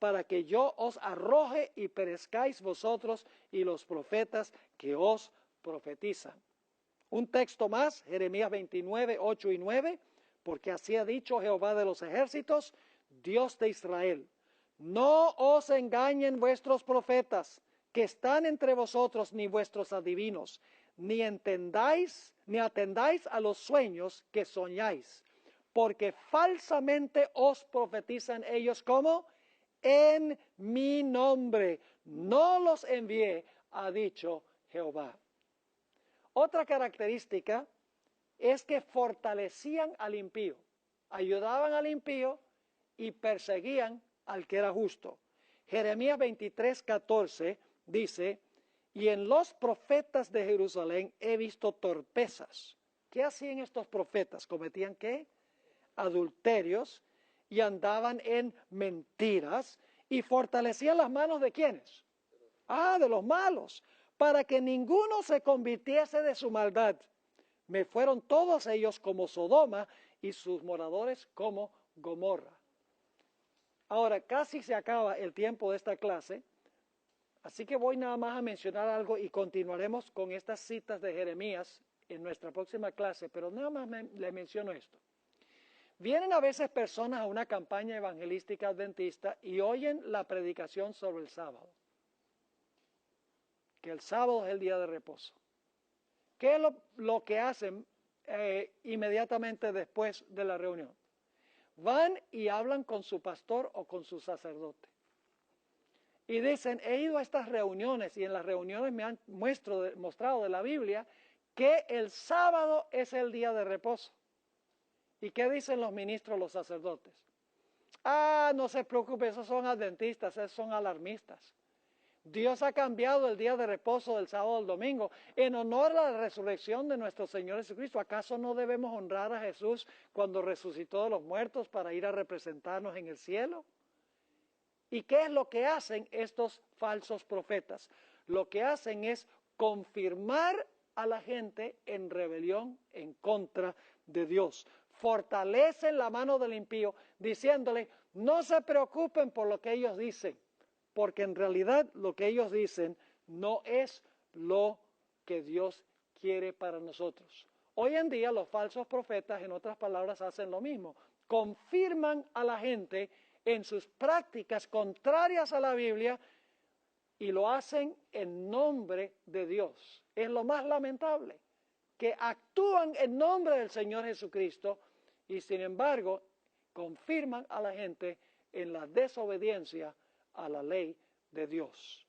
para que yo os arroje y perezcáis vosotros y los profetas que os profetizan. Un texto más, Jeremías 29, 8 y 9, porque así ha dicho Jehová de los ejércitos, Dios de Israel, no os engañen vuestros profetas que están entre vosotros, ni vuestros adivinos, ni atendáis a los sueños que soñáis, porque falsamente os profetizan ellos como en mi nombre. No los envié, ha dicho Jehová. Otra característica es que fortalecían al impío, ayudaban al impío y perseguían al que era justo. Jeremías 23, 14 dice, y en los profetas de Jerusalén he visto torpezas. ¿Qué hacían estos profetas? ¿Cometían qué? Adulterios, y andaban en mentiras, y fortalecían las manos ¿de quiénes? De los malos, para que ninguno se convirtiese de su maldad. Me fueron todos ellos como Sodoma, y sus moradores como Gomorra. Ahora, casi se acaba el tiempo de esta clase, así que voy nada más a mencionar algo y continuaremos con estas citas de Jeremías en nuestra próxima clase, pero nada más le menciono esto. Vienen a veces personas a una campaña evangelística adventista y oyen la predicación sobre el sábado, que el sábado es el día de reposo. ¿Qué es lo que hacen inmediatamente después de la reunión? Van y hablan con su pastor o con su sacerdote. Y dicen, he ido a estas reuniones y en las reuniones me han mostrado de la Biblia que el sábado es el día de reposo. ¿Y qué dicen los ministros, los sacerdotes? No se preocupe, esos son adventistas, esos son alarmistas. Dios ha cambiado el día de reposo del sábado al domingo en honor a la resurrección de nuestro Señor Jesucristo. ¿Acaso no debemos honrar a Jesús cuando resucitó de los muertos para ir a representarnos en el cielo? ¿Y qué es lo que hacen estos falsos profetas? Lo que hacen es confirmar a la gente en rebelión en contra de Dios. Fortalecen la mano del impío diciéndole, no se preocupen por lo que ellos dicen, porque en realidad lo que ellos dicen no es lo que Dios quiere para nosotros. Hoy en día los falsos profetas, en otras palabras, hacen lo mismo. Confirman a la gente en sus prácticas contrarias a la Biblia y lo hacen en nombre de Dios. Es lo más lamentable, que actúan en nombre del Señor Jesucristo y sin embargo confirman a la gente en la desobediencia a la ley de Dios.